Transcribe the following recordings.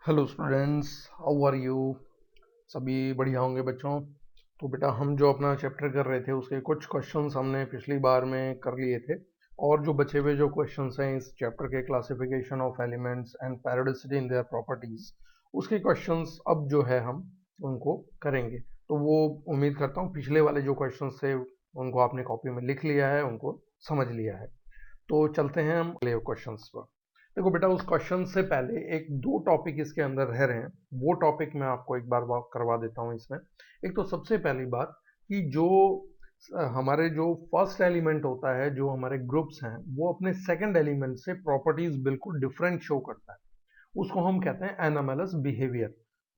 Hello students, how are you? सभी बढ़िया होंगे बच्चों। तो बेटा, हम जो अपना चैप्टर कर रहे थे उसके कुछ क्वेश्चंस हमने पिछली बार में कर लिए थे, और जो बचे हुए जो क्वेश्चंस हैं इस चैप्टर के, classification of elements and periodicity in their properties, उसके क्वेश्चंस अब जो है हम उनको करेंगे। तो वो उम्मीद करता हूँ पिछले वाले जो क्वेश्चंस थे उनको आपने कॉपी में लिख लिया है, उनको समझ लिया है। तो चलते हैं हम अगले क्वेश्चंस पर। देखो बेटा, उस क्वेश्चन से पहले एक दो टॉपिक इसके अंदर रह रहे हैं, वो टॉपिक मैं आपको एक बार करवा देता हूँ इसमें। एक तो सबसे पहली बात कि जो हमारे जो फर्स्ट एलिमेंट होता है, जो हमारे ग्रुप्स हैं, वो अपने सेकंड एलिमेंट से प्रॉपर्टीज बिल्कुल डिफरेंट शो करता है। उसको हम कहते हैं एनोमलस बिहेवियर।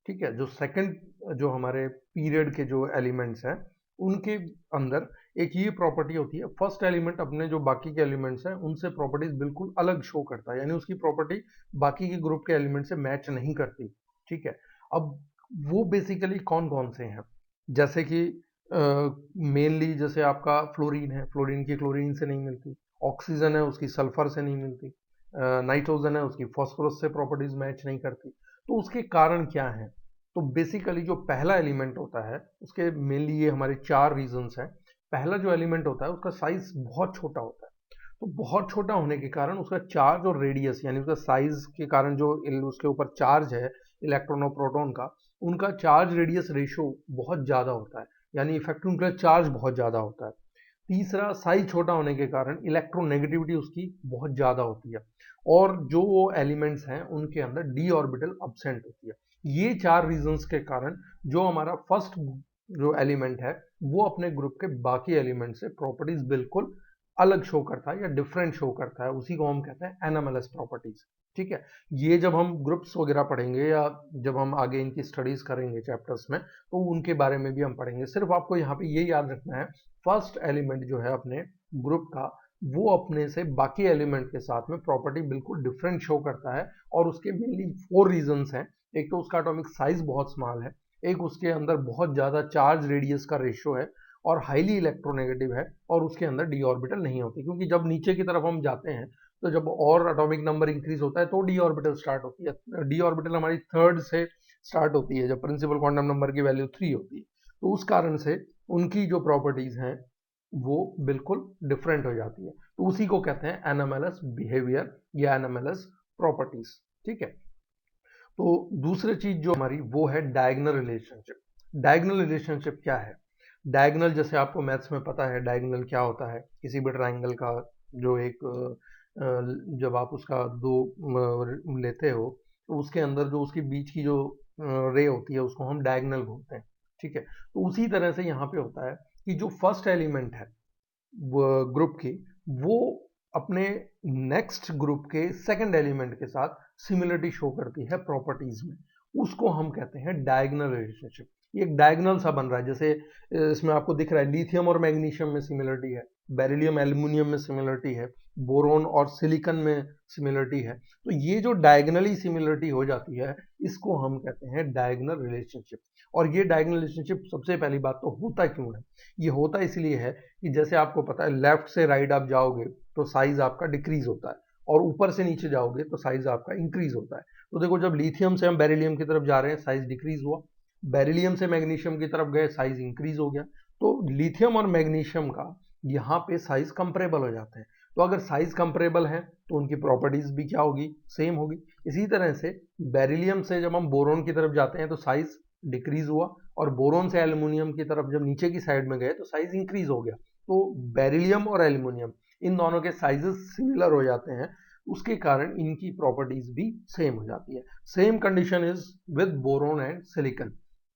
ठीक है, जो सेकंड जो हमारे पीरियड के जो एलिमेंट्स हैं उनके अंदर एक ये प्रॉपर्टी होती है, फर्स्ट एलिमेंट अपने जो बाकी के एलिमेंट्स हैं उनसे प्रॉपर्टीज बिल्कुल अलग शो करता है, यानी उसकी प्रॉपर्टी बाकी के ग्रुप के एलिमेंट से मैच नहीं करती। ठीक है। अब वो बेसिकली कौन कौन से हैं, जैसे कि मेनली जैसे आपका फ्लोरीन है, फ्लोरीन की क्लोरीन से नहीं मिलती। ऑक्सीजन है, उसकी सल्फर से नहीं मिलती। नाइट्रोजन है, उसकी फास्फोरस से प्रॉपर्टीज मैच नहीं करती। तो उसके कारण क्या हैं? तो बेसिकली जो पहला एलिमेंट होता है उसके मेनली ये हमारे चार रीजंस हैं। पहला जो एलिमेंट होता है उसका साइज बहुत छोटा होता है। तो बहुत छोटा होने के कारण उसका चार्ज और रेडियस, यानी उसका साइज के कारण जो उसके ऊपर चार्ज है इलेक्ट्रॉन और प्रोटॉन का, उनका चार्ज रेडियस रेशो बहुत ज़्यादा होता है, यानी इफेक्टिव न्यूक्लियर चार्ज बहुत ज़्यादा होता है। तीसरा, साइज छोटा होने के कारण इलेक्ट्रोनेगेटिविटी उसकी बहुत ज़्यादा होती है, और जो वो एलिमेंट्स हैं उनके अंदर डी ऑर्बिटल अब्सेंट होती है। ये चार रीजंस के कारण जो हमारा फर्स्ट जो एलिमेंट है वो अपने ग्रुप के बाकी एलिमेंट से प्रॉपर्टीज बिल्कुल अलग शो करता है या डिफरेंट शो करता है, उसी को हम कहते हैं एनोमलस प्रॉपर्टीज। ठीक है। ये जब हम ग्रुप्स वगैरह पढ़ेंगे या जब हम आगे इनकी स्टडीज करेंगे चैप्टर्स में, तो उनके बारे में भी हम पढ़ेंगे। सिर्फ आपको यहाँ पे ये याद रखना है, फर्स्ट एलिमेंट जो है अपने ग्रुप का, वो अपने से बाकी एलिमेंट के साथ में प्रॉपर्टी बिल्कुल डिफरेंट शो करता है, और उसके मेनली फोर रीजंस हैं। एक तो उसका एटॉमिक साइज बहुत स्मॉल है, एक उसके अंदर बहुत ज्यादा चार्ज रेडियस का रेशियो है, और हाईली इलेक्ट्रोनेगेटिव है, और उसके अंदर डी ऑर्बिटल नहीं होती, क्योंकि जब नीचे की तरफ हम जाते हैं तो जब और एटॉमिक नंबर इंक्रीज होता है तो डी ऑर्बिटल स्टार्ट होती है। डी ऑर्बिटल हमारी थर्ड से स्टार्ट होती है जब प्रिंसिपल क्वांटम नंबर की वैल्यू 3 होती है। तो उस कारण से उनकी जो प्रॉपर्टीज हैं वो बिल्कुल डिफरेंट हो जाती है। तो उसी को कहते हैं एनोमलस बिहेवियर या एनोमलस प्रॉपर्टीज। ठीक है। तो दूसरी चीज जो हमारी वो है डायगोनल रिलेशनशिप। डायगोनल रिलेशनशिप क्या है? डायगोनल, जैसे आपको मैथ्स में पता है डायगोनल क्या होता है, किसी भी ट्राइंगल का जो एक जब आप उसका दो लेते हो तो उसके अंदर जो उसके बीच की जो रे होती है उसको हम डायगोनल बोलते हैं। ठीक है। तो उसी तरह से यहाँ पे होता है कि जो फर्स्ट एलिमेंट है ग्रुप की, वो अपने नेक्स्ट ग्रुप के सेकंड एलिमेंट के साथ सिमिलरिटी शो करती है प्रॉपर्टीज में। उसको हम कहते हैं डायगोनल रिलेशनशिप। ये एक डायगोनल सा बन रहा है, जैसे इसमें आपको दिख रहा है लिथियम और मैग्नीशियम में सिमिलरिटी है, बेरिलियम एल्यूमिनियम में सिमिलरिटी है, बोरोन और सिलिकॉन में सिमिलरिटी है। तो ये जो डायगोनली सिमिलरिटी हो जाती है इसको हम कहते हैं डायगोनल रिलेशनशिप। और ये डायगोनल रिलेशनशिप सबसे पहली बात तो होता क्यों है? ये होता इसलिए है कि जैसे आपको पता है लेफ्ट से राइट आप जाओगे तो साइज आपका डिक्रीज होता है, और ऊपर से नीचे जाओगे तो साइज आपका इंक्रीज होता है। तो देखो, जब लिथियम से हम बेरिलियम की तरफ जा रहे हैं साइज डिक्रीज हुआ, बेरिलियम से मैग्नीशियम की तरफ गए साइज इंक्रीज हो गया। तो लिथियम और मैग्नीशियम का यहाँ पे साइज कंपेरेबल हो जाते हैं। तो अगर साइज कंपेरेबल है तो उनकी प्रॉपर्टीज भी क्या होगी? सेम होगी। इसी तरह से बेरिलियम से जब हम बोरोन की तरफ जाते हैं तो साइज डिक्रीज हुआ, और बोरोन से एल्यूमिनियम की तरफ जब नीचे की साइड में गए तो साइज इंक्रीज हो गया। तो बेरिलियम और एल्यूमिनियम इन दोनों के साइजेस सिमिलर हो जाते हैं, उसके कारण इनकी प्रॉपर्टीज भी सेम हो जाती है। Same condition is with boron and silicon.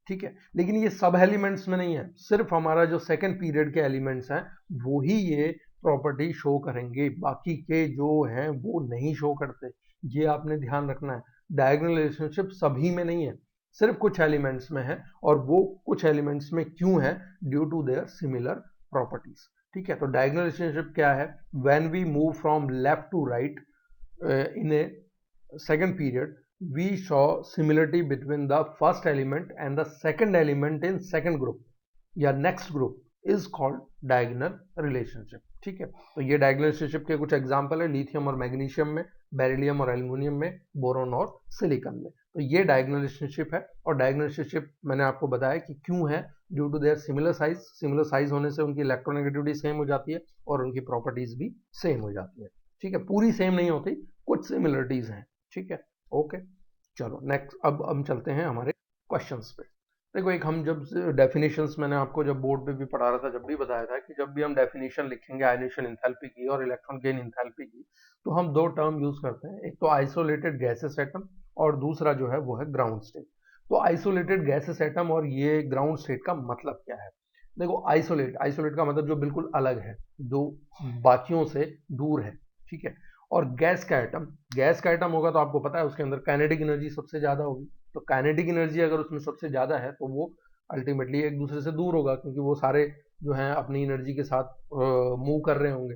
ठीक है। लेकिन ये सब एलिमेंट्स में नहीं है, सिर्फ हमारा जो सेकंड पीरियड के एलिमेंट्स हैं वो ही ये प्रॉपर्टी शो करेंगे, बाकी के जो हैं वो नहीं शो करते। ये आपने ध्यान रखना है। डायगोनल रिलेशनशिप सभी में नहीं है, सिर्फ कुछ एलिमेंट्स में है, और वो कुछ एलिमेंट्स में क्यों है? Due to their similar properties. ठीक है। तो डायगोनल रिलेशनशिप क्या है? When we move from left to right in a second period, we saw similarity between the first element and the second element in second group या next group is called diagonal relationship. ठीक है, तो ये diagonal relationship के कुछ example है, lithium और magnesium में, बेरिलियम और एल्युमिनियम में, बोरॉन और सिलिकॉन में। तो ये डायगोनल रिलेशनशिप है, और डायगोनल रिलेशनशिप मैंने आपको बताया कि क्यों है, due to their similar size होने से उनकी इलेक्ट्रोनेगेटिविटी सेम हो जाती है और उनकी प्रॉपर्टीज भी सेम हो जाती है। ठीक है, पूरी सेम नहीं होती, कुछ सिमिलरिटीज हैं। ठीक है, ओके, चलो नेक्स्ट, अब हम चलते हैं हमारे क्वेश्चंस पे। देखो, एक हम जब डेफिनेशंस, मैंने आपको जब बोर्ड पे भी पढ़ा रहा था, जब भी बताया था कि जब भी हम डेफिनेशन लिखेंगे आयनेशन एंथैल्पी की और इलेक्ट्रॉन गेन एंथैल्पी की, तो हम दो टर्म यूज करते हैं, एक तो आइसोलेटेड गैसेस एटम और दूसरा जो है वो है ग्राउंड स्टेट। तो आइसोलेटेड गैसेस एटम और ये ग्राउंड स्टेट का मतलब क्या है? देखो, आइसोलेट का मतलब जो बिल्कुल अलग है, जो बाकियों से दूर है। ठीक है, और गैस का एटम होगा तो आपको पता है उसके अंदर काइनेटिक एनर्जी सबसे ज्यादा होगी। तो काइनेटिक एनर्जी अगर उसमें सबसे ज्यादा है तो वो अल्टीमेटली एक दूसरे से दूर होगा, क्योंकि वो सारे जो हैं अपनी एनर्जी के साथ मूव कर रहे होंगे।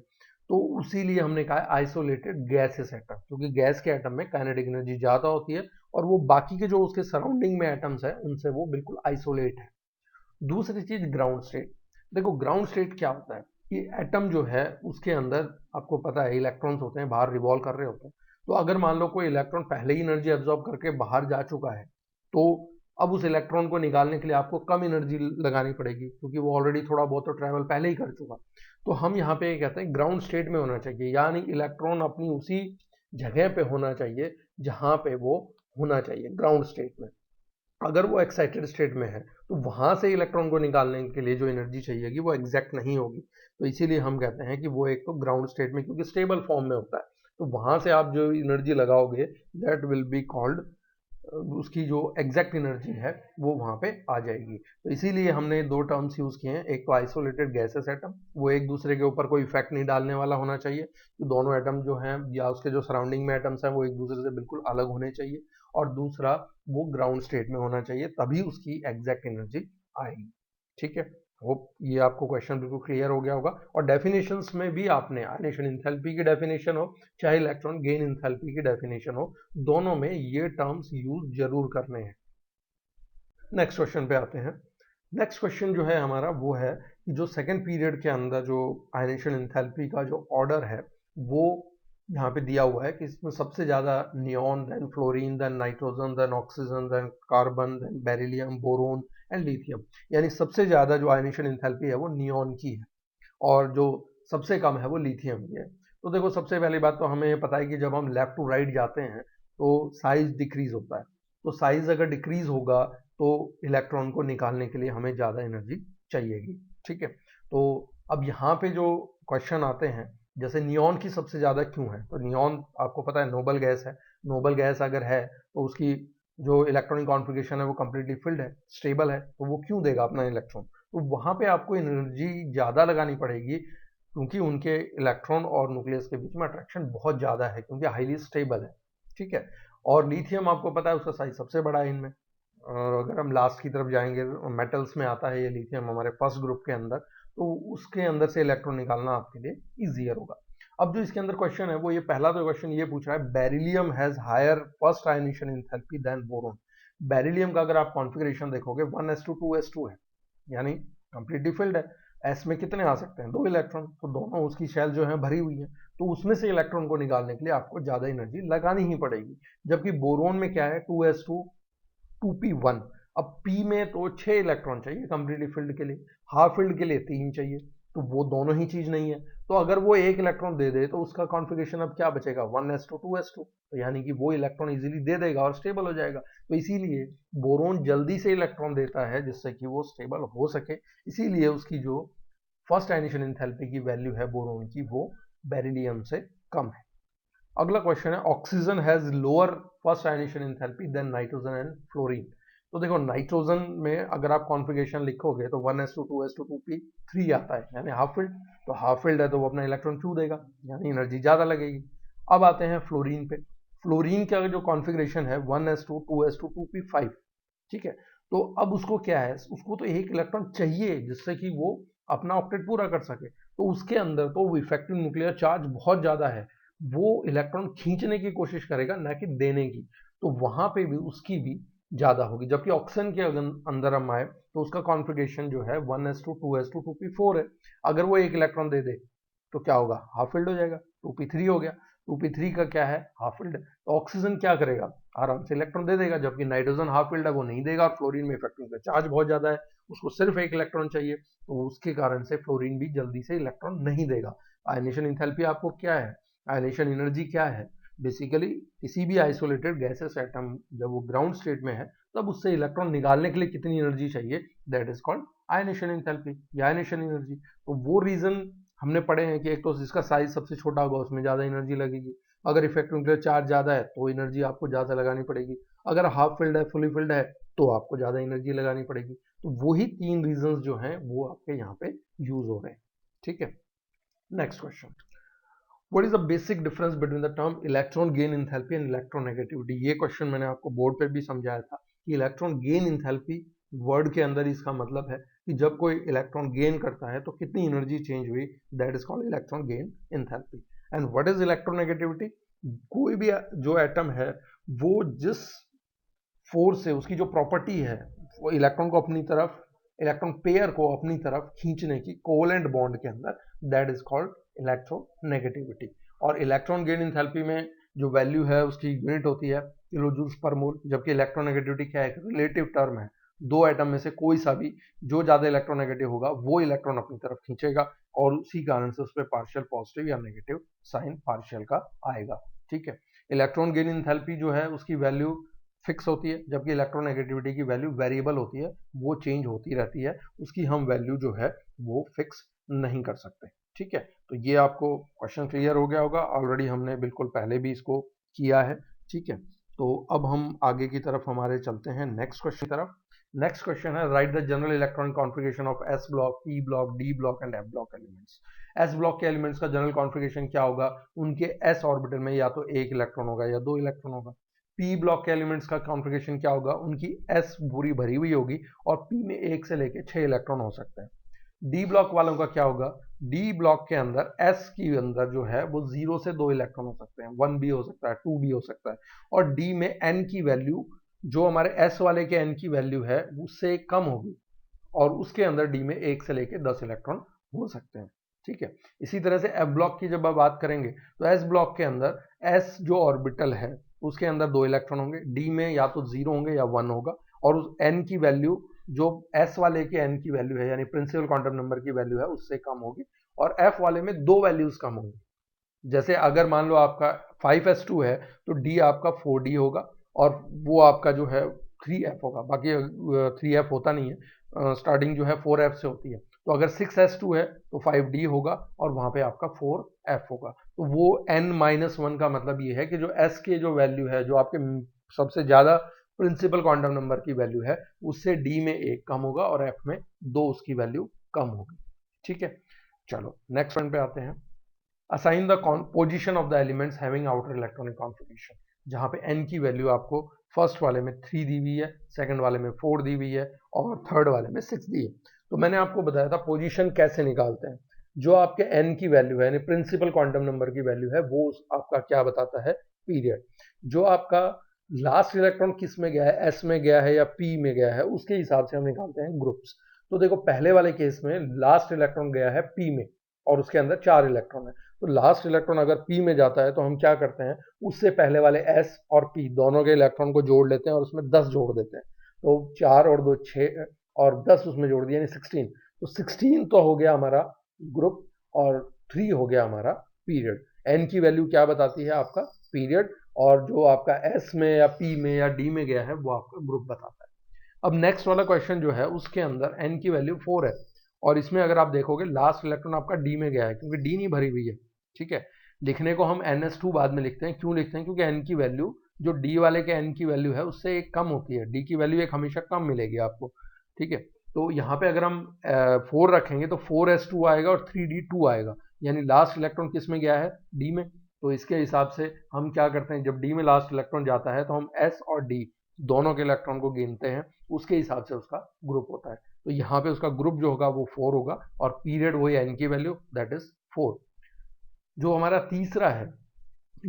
तो उसीलिए हमने कहा आइसोलेटेड गैसेस एटम, क्योंकि गैस के एटम में काइनेटिक एनर्जी ज्यादा होती है और वो बाकी के जो उसके सराउंडिंग में एटम्स है उनसे वो बिल्कुल आइसोलेट है। दूसरी चीज ग्राउंड स्टेट। देखो, ग्राउंड स्टेट क्या होता है कि एटम जो है उसके अंदर आपको पता है इलेक्ट्रॉन्स होते हैं, बाहर रिवॉल्व कर रहे होते हैं। तो अगर मान लो कोई इलेक्ट्रॉन पहले ही एनर्जी एब्जॉर्ब करके बाहर जा चुका है, तो अब उस इलेक्ट्रॉन को निकालने के लिए आपको कम एनर्जी लगानी पड़ेगी, क्योंकि वो ऑलरेडी थोड़ा बहुत तो ट्रैवल पहले ही कर चुका। तो हम यहाँ पे कहते हैं ग्राउंड स्टेट में होना चाहिए, यानी इलेक्ट्रॉन अपनी उसी जगह पे होना चाहिए जहां पे वो होना चाहिए, ग्राउंड स्टेट में। अगर वो एक्साइटेड स्टेट में है तो वहां से इलेक्ट्रॉन को निकालने के लिए जो एनर्जी चाहिएगी वो एग्जैक्ट नहीं होगी। तो इसीलिए हम कहते हैं कि वो एक तो ग्राउंड स्टेट में, क्योंकि स्टेबल फॉर्म में होता है, तो वहां से आप जो एनर्जी लगाओगे दैट विल बी कॉल्ड, उसकी जो एग्जैक्ट एनर्जी है वो वहां पे आ जाएगी। तो इसीलिए हमने दो टर्म्स यूज किए हैं, एक तो आइसोलेटेड गैसेस एटम, वो एक दूसरे के ऊपर कोई इफेक्ट नहीं डालने वाला होना चाहिए, तो दोनों एटम जो हैं या उसके जो सराउंडिंग में एटम्स हैं वो एक दूसरे से बिल्कुल अलग होने चाहिए। और दूसरा, वो ग्राउंड स्टेट में होना चाहिए, तभी उसकी एग्जैक्ट एनर्जी आएगी। ठीक है, होप ये आपको क्वेश्चन बिल्कुल क्लियर हो गया होगा। और डेफिनेशंस में भी आपने आयनेशन एंथैल्पी की डेफिनेशन हो चाहे इलेक्ट्रॉन गेन एंथैल्पी की डेफिनेशन हो, दोनों में ये टर्म्स यूज जरूर करने हैं। नेक्स्ट क्वेश्चन पे आते हैं। नेक्स्ट क्वेश्चन जो है हमारा वो है कि जो सेकेंड पीरियड के अंदर जो आयनेशन एंथैल्पी का जो ऑर्डर है वो यहाँ पे दिया हुआ है कि इसमें सबसे ज्यादा neon, then fluorine, then nitrogen, then oxygen, then carbon, then beryllium, boron and lithium. यानी सबसे ज्यादा जो आयनेशन एंथैल्पी है वो नियॉन की है और जो सबसे कम है वो लिथियम की है। तो देखो, सबसे पहली बात तो हमें पता है कि जब हम लेफ्ट टू राइट जाते हैं तो साइज डिक्रीज होता है। तो साइज अगर डिक्रीज होगा तो इलेक्ट्रॉन को निकालने के लिए हमें ज़्यादा एनर्जी चाहिएगी। ठीक है, तो अब यहाँ पे जो क्वेश्चन आते हैं, जैसे नियॉन की सबसे ज़्यादा क्यों है, तो नियॉन आपको पता है नोबल गैस है। नोबल गैस अगर है तो उसकी जो इलेक्ट्रॉनिक कॉन्फ़िगरेशन है वो कम्प्लीटली फिल्ड है, स्टेबल है, तो वो क्यों देगा अपना इलेक्ट्रॉन? तो वहां पे आपको एनर्जी ज़्यादा लगानी पड़ेगी, क्योंकि उनके इलेक्ट्रॉन और न्यूक्लियस के बीच में अट्रैक्शन बहुत ज़्यादा है, क्योंकि हाईली स्टेबल है। ठीक है, और लिथियम आपको पता है उसका साइज सबसे बड़ा है इनमें। और अगर हम लास्ट की तरफ जाएंगे, मेटल्स में आता है ये लिथियम हमारे फर्स्ट ग्रुप के अंदर, तो उसके अंदर से इलेक्ट्रॉन निकालना आपके लिए ईजियर होगा। अब जो इसके अंदर क्वेश्चन है वो ये पहला तो क्वेश्चन ये पूछ रहा है, beryllium has higher first ionisation enthalpy than boron. Beryllium का अगर आप कॉन्फ़िगरेशन देखोगे 1s2 2s2 है, यानी कंप्लीटली फिल्ड है। एस में कितने आ सकते हैं? 2 इलेक्ट्रॉन, तो दोनों उसकी शेल जो है भरी हुई है, तो उसमें से इलेक्ट्रॉन को निकालने के लिए आपको ज्यादा एनर्जी लगानी ही पड़ेगी। जबकि बोरोन में क्या है, 2s2 2p1। अब p में तो 6 इलेक्ट्रॉन चाहिए कंप्लीटली फिल्ड के लिए, हाफ फिल्ड के लिए 3 चाहिए, तो वो दोनों ही चीज नहीं है। तो अगर वो एक इलेक्ट्रॉन दे दे तो उसका कॉन्फ़िगरेशन अब क्या बचेगा, 1s2 2s2, तो यानी कि वो इलेक्ट्रॉन इजीली दे देगा और स्टेबल हो जाएगा। तो इसीलिए बोरोन जल्दी से इलेक्ट्रॉन देता है जिससे कि वो स्टेबल हो सके, इसीलिए उसकी जो फर्स्ट आयनेशन एंथैल्पी की वैल्यू है बोरोन की वो बेरिलियम से कम है। अगला क्वेश्चन है, oxygen has lower first ionisation enthalpy than nitrogen and fluorine. तो देखो, नाइट्रोजन में अगर आप कॉन्फ़िगरेशन लिखोगे तो 1s2 2s2 2p3 आता है, यानी हाफ फिल्ड। तो हाफ फिल्ड है तो वो अपना इलेक्ट्रॉन क्यों देगा, यानी एनर्जी ज्यादा लगेगी। अब आते हैं फ्लोरीन पे। फ्लोरीन का जो कॉन्फ़िगरेशन है 1s2 2s2 2p5। ठीक है, तो अब उसको क्या है, उसको तो एक इलेक्ट्रॉन चाहिए जिससे कि वो अपना ऑक्टेट पूरा कर सके। तो उसके अंदर तो इफेक्टिव न्यूक्लियर चार्ज बहुत ज्यादा है, वो इलेक्ट्रॉन खींचने की कोशिश करेगा ना कि देने की, तो वहां पे भी उसकी भी ज्यादा होगी। जबकि ऑक्सीजन के अंदर हम आए तो उसका कॉन्फ़िगरेशन जो है 1s2 2s2 2p4 है। अगर वो एक इलेक्ट्रॉन दे दे तो क्या होगा, हाफ फिल्ड हो जाएगा, 2p3 हो गया। 2p3 का क्या है, हाफ फिल्ड। तो ऑक्सीजन क्या करेगा, आराम से इलेक्ट्रॉन दे देगा, जबकि नाइट्रोजन हाफ फिल्ड है वो नहीं देगा, और फ्लोरीन में इफेक्टिव चार्ज बहुत ज्यादा है, उसको सिर्फ एक इलेक्ट्रॉन चाहिए, तो उसके कारण से फ्लोरीन भी जल्दी से इलेक्ट्रॉन नहीं देगा। आयनेशन इंथैल्पी आपको क्या है, आयनेशन एनर्जी क्या है, बेसिकली किसी भी आइसोलेटेड गैसेस एटम जब वो ग्राउंड स्टेट में है तब उससे इलेक्ट्रॉन निकालने के लिए कितनी एनर्जी चाहिए, that is called ionisation enthalpy या आयनेशन एनर्जी। तो वो रीजन हमने पढ़े हैं कि एक तो जिसका साइज सबसे छोटा होगा उसमें ज्यादा एनर्जी लगेगी, अगर इफेक्टिव न्यूक्लियर चार्ज ज्यादा है तो एनर्जी आपको ज्यादा लगानी पड़ेगी, अगर हाफ फिल्ड है फुली फिल्ड है तो आपको ज्यादा एनर्जी लगानी पड़ेगी। तो वही तीन रीजंस जो हैं वो आपके यहाँ पे यूज हो रहे हैं। ठीक है, next question, what is the basic difference between the term electron gain enthalpy and electronegativity. ये क्वेश्चन मैंने आपको बोर्ड पे भी समझाया था कि इलेक्ट्रॉन गेन एंथैल्पी वर्ड के अंदर इसका मतलब है कि जब कोई इलेक्ट्रॉन गेन करता है तो कितनी एनर्जी चेंज हुई, that is called electron gain enthalpy. And what is electronegativity, कोई भी जो एटम है वो जिस फोर्स से, उसकी जो प्रॉपर्टी है वो इलेक्ट्रॉन को अपनी तरफ, इलेक्ट्रॉन पेयर को अपनी तरफ खींचने की कोवलेंट बॉन्ड के अंदर, दैट इज कॉल्ड इलेक्ट्रोनेगेटिविटी। और इलेक्ट्रॉन गेन एंथैल्पी में जो वैल्यू है उसकी यूनिट होती है किलो जूल्स पर मोल, जबकि इलेक्ट्रोनेगेटिविटी क्या है, रिलेटिव टर्म है, दो एटम में से कोई सा भी जो ज्यादा इलेक्ट्रोनेगेटिव होगा वो इलेक्ट्रॉन अपनी तरफ खींचेगा, और उसी कारण से उस पर पार्शियल पॉजिटिव या नेगेटिव साइन पार्शियल का आएगा। ठीक है, इलेक्ट्रॉन गेन एंथैल्पी जो है उसकी वैल्यू फिक्स होती है, जबकि इलेक्ट्रोनेगेटिविटी की वैल्यू वेरिएबल होती है, वो चेंज होती रहती है, उसकी हम वैल्यू जो है वो फिक्स नहीं कर सकते। ठीक है, तो ये आपको क्वेश्चन क्लियर हो गया होगा, ऑलरेडी हमने बिल्कुल पहले भी इसको किया है। ठीक है, तो अब हम आगे की तरफ हमारे चलते हैं नेक्स्ट क्वेश्चन की तरफ। नेक्स्ट क्वेश्चन है, right the general electronic configuration of S block, P block, D block and F block elements. S block के एलिमेंट्स का जनरल कॉन्फ़िगरेशन क्या होगा, उनके एस ऑर्बिटल में या तो एक इलेक्ट्रॉन होगा या दो इलेक्ट्रॉन होगा। पी ब्लॉक के एलिमेंट्स का कॉन्फ़िगरेशन क्या होगा, उनकी एस पूरी भरी हुई होगी और पी में एक से लेके 6 इलेक्ट्रॉन हो सकते हैं। डी ब्लॉक वालों का क्या होगा, डी ब्लॉक के अंदर एस के अंदर जो है वो 0 से 2 इलेक्ट्रॉन हो सकते हैं, 1 भी हो सकता है, 2 भी हो सकता है, और डी में एन की वैल्यू जो हमारे एस वाले के एन की वैल्यू है उससे कम होगी, और उसके अंदर डी में 1 से लेके 10 इलेक्ट्रॉन हो सकते हैं। ठीक है, इसी तरह से एफ ब्लॉक की जब आप बात करेंगे तो एस ब्लॉक के अंदर एस जो ऑर्बिटल है उसके अंदर 2 इलेक्ट्रॉन होंगे, डी में या तो 0 होंगे या 1 होगा, और उस एन की वैल्यू जो एस वाले के एन की वैल्यू है यानी प्रिंसिपल क्वांटम नंबर की वैल्यू है उससे कम होगी, और एफ वाले में 2 वैल्यूज कम होंगी। जैसे अगर मान लो आपका 5s2 है तो डी आपका 4d होगा, और वो आपका जो है 3f होगा, बाकी 3f होता नहीं है, स्टार्टिंग जो है 4f से होती है। तो अगर 6s2 है तो 5d होगा और वहां पे आपका 4f होगा। तो वो n-1 का मतलब ये है कि जो s के जो वैल्यू है, जो आपके सबसे ज्यादा प्रिंसिपल क्वांटम नंबर की वैल्यू है, उससे d में 1 कम होगा और f में 2 उसकी वैल्यू कम होगी। ठीक है, चलो नेक्स्ट वन पे आते हैं। Assign the position of the elements having outer electronic configuration, जहां पे n की वैल्यू आपको फर्स्ट वाले में 3 दी हुई है, सेकंड वाले में 4 दी हुई है, और थर्ड वाले में 6 दी है। तो मैंने आपको बताया था पोजीशन कैसे निकालते हैं। जो आपके n की वैल्यू है यानी प्रिंसिपल क्वांटम नंबर की वैल्यू है वो आपका क्या बताता है, पीरियड। जो आपका लास्ट इलेक्ट्रॉन किस में गया है, s में गया है या p में गया है, उसके हिसाब से हम निकालते हैं ग्रुप्स। तो देखो पहले वाले केस में लास्ट इलेक्ट्रॉन गया है p में और उसके अंदर 4 इलेक्ट्रॉन है, तो लास्ट इलेक्ट्रॉन अगर p में जाता है तो हम क्या करते हैं, उससे पहले वाले s और p दोनों के इलेक्ट्रॉन को जोड़ लेते हैं और उसमें 10 जोड़ देते हैं। तो 4 और 2 6 और 10 उसमें जोड़ दिया यानी 16। तो 16 तो हो गया हमारा ग्रुप और 3 हो गया हमारा पीरियड। n की वैल्यू क्या बताती है, आपका पीरियड, और जो आपका s में या p में या d में गया है वो आपका ग्रुप बताता है। अब नेक्स्ट वाला क्वेश्चन जो है उसके अंदर n की वैल्यू 4 है, और इसमें अगर आप देखोगे लास्ट इलेक्ट्रॉन आपका डी में गया है क्योंकि डी नहीं भरी हुई है। ठीक है, लिखने को हम ns2 बाद में लिखते हैं, क्यों लिखते हैं, क्योंकि n की वैल्यू जो डी वाले के n की वैल्यू है उससे एक कम होती है, डी की वैल्यू एक हमेशा कम मिलेगी आपको। ठीक है, तो यहाँ पे अगर हम 4 रखेंगे तो 4s2 आएगा और 3d2 आएगा, यानी लास्ट इलेक्ट्रॉन किस में गया है, डी में। तो इसके हिसाब से हम क्या करते हैं, जब डी में लास्ट इलेक्ट्रॉन जाता है तो हम s और d दोनों के इलेक्ट्रॉन को गिनते हैं, उसके हिसाब से उसका ग्रुप होता है। तो यहाँ पे उसका ग्रुप जो होगा वो 4 होगा, और पीरियड वही n की वैल्यू दैट इज 4। जो हमारा तीसरा है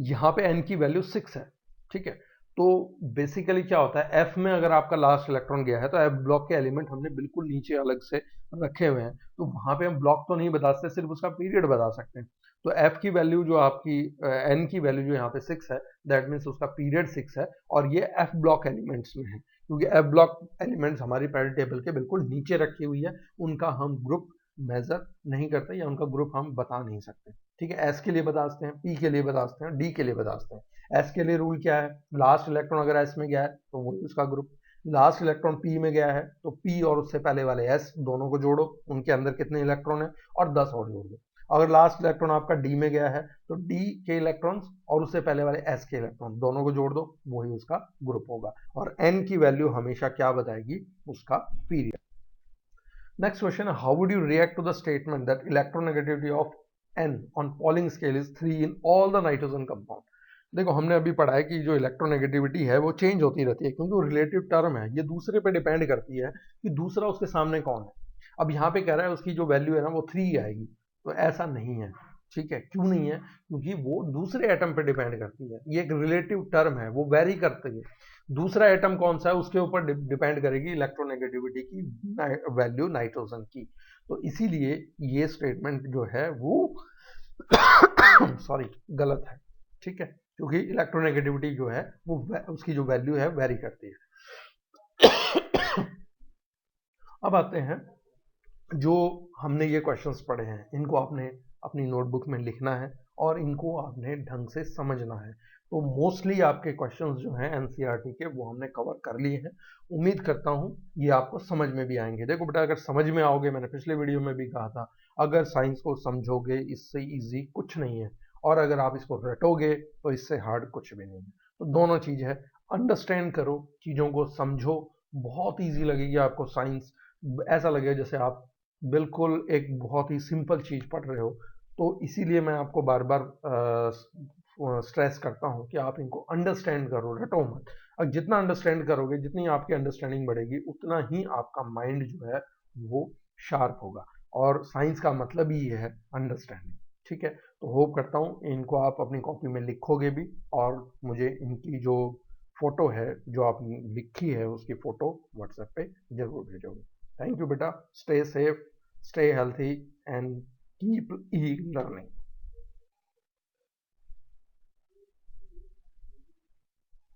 यहाँ पे n की वैल्यू 6 है। ठीक है, तो बेसिकली क्या होता है, f में अगर आपका लास्ट इलेक्ट्रॉन गया है तो f ब्लॉक के एलिमेंट हमने बिल्कुल नीचे अलग से रखे हुए हैं, तो वहां पे हम ब्लॉक तो नहीं बता सकते, सिर्फ उसका पीरियड बता सकते हैं। तो एफ की वैल्यू जो आपकी एन की वैल्यू जो यहाँ पे 6 है, दैट मीन्स उसका पीरियड 6 है, और ये एफ ब्लॉक एलिमेंट्स में है, क्योंकि एफ ब्लॉक एलिमेंट्स हमारी पीरियड टेबल के बिल्कुल नीचे रखी हुई है, उनका हम ग्रुप मेजर नहीं करते या उनका ग्रुप हम बता नहीं सकते। ठीक है, एस के लिए बता सकते हैं, पी के लिए बता सकते हैं, डी के लिए बता सकते हैं। एस के लिए रूल क्या है, लास्ट इलेक्ट्रॉन अगर एस में गया है तो वही उसका ग्रुप, लास्ट इलेक्ट्रॉन पी में गया है तो पी और उससे पहले वाले एस दोनों को जोड़ो, उनके अंदर कितने इलेक्ट्रॉन है और 10 और जोड़ दो। अगर लास्ट इलेक्ट्रॉन आपका डी में गया है तो डी के इलेक्ट्रॉन्स और उससे पहले वाले एस के इलेक्ट्रॉन दोनों को जोड़ दो, वही उसका ग्रुप होगा। और एन की वैल्यू हमेशा क्या बताएगी, उसका period. Next question, how would you react to the statement that electronegativity of N on Pauling scale is 3 in all the nitrogen compound? देखो हमने अभी पढ़ा है कि जो इलेक्ट्रोनेगेटिविटी है वो चेंज होती रहती है, क्योंकि वो रिलेटिव टर्म है, ये दूसरे पे डिपेंड करती है कि दूसरा उसके सामने कौन है। अब यहाँ पे कह रहा है उसकी जो वैल्यू है ना वो 3 आएगी, तो ऐसा नहीं है। ठीक है, क्यों नहीं है, क्योंकि वो दूसरे एटम पे डिपेंड करती है, ये एक रिलेटिव टर्म है, वो वेरी करती है। दूसरा एटम कौन सा है उसके ऊपर डिपेंड करेगी इलेक्ट्रोनेगेटिविटी की वैल्यू नाइट्रोजन की। तो इसीलिए ये स्टेटमेंट जो है वो सॉरी गलत है। ठीक है, क्योंकि इलेक्ट्रोनेगेटिविटी जो है वो उसकी जो वैल्यू है वेरी करती है। अब आते हैं, जो हमने ये क्वेश्चंस पढ़े हैं इनको आपने अपनी नोटबुक में लिखना है और इनको आपने ढंग से समझना है। तो मोस्टली आपके क्वेश्चंस जो हैं एनसीईआरटी के वो हमने कवर कर लिए हैं। उम्मीद करता हूँ ये आपको समझ में भी आएंगे। देखो बेटा, अगर समझ में आओगे, मैंने पिछले वीडियो में भी कहा था, अगर साइंस को समझोगे इससे इजी कुछ नहीं है, और अगर आप इसको रटोगे तो इससे हार्ड कुछ भी नहीं है। तो दोनों चीज़ है, अंडरस्टैंड करो, चीज़ों को समझो, बहुत ईजी लगेगी आपको साइंस, ऐसा लगेगा जैसे आप बिल्कुल एक बहुत ही सिंपल चीज़ पढ़ रहे हो। तो इसीलिए मैं आपको बार बार स्ट्रेस करता हूँ कि आप इनको अंडरस्टैंड करो, रटो मत। और जितना अंडरस्टैंड करोगे, जितनी आपकी अंडरस्टैंडिंग बढ़ेगी, उतना ही आपका माइंड जो है वो शार्प होगा, और साइंस का मतलब ही ये है अंडरस्टैंडिंग। ठीक है, तो होप करता हूँ इनको आप अपनी कॉपी में लिखोगे भी, और मुझे इनकी जो फोटो है जो आपने लिखी है उसकी फोटो व्हाट्सएप पे जरूर भेजोगे। Thank you, beta. Stay safe, stay healthy, and keep e-learning.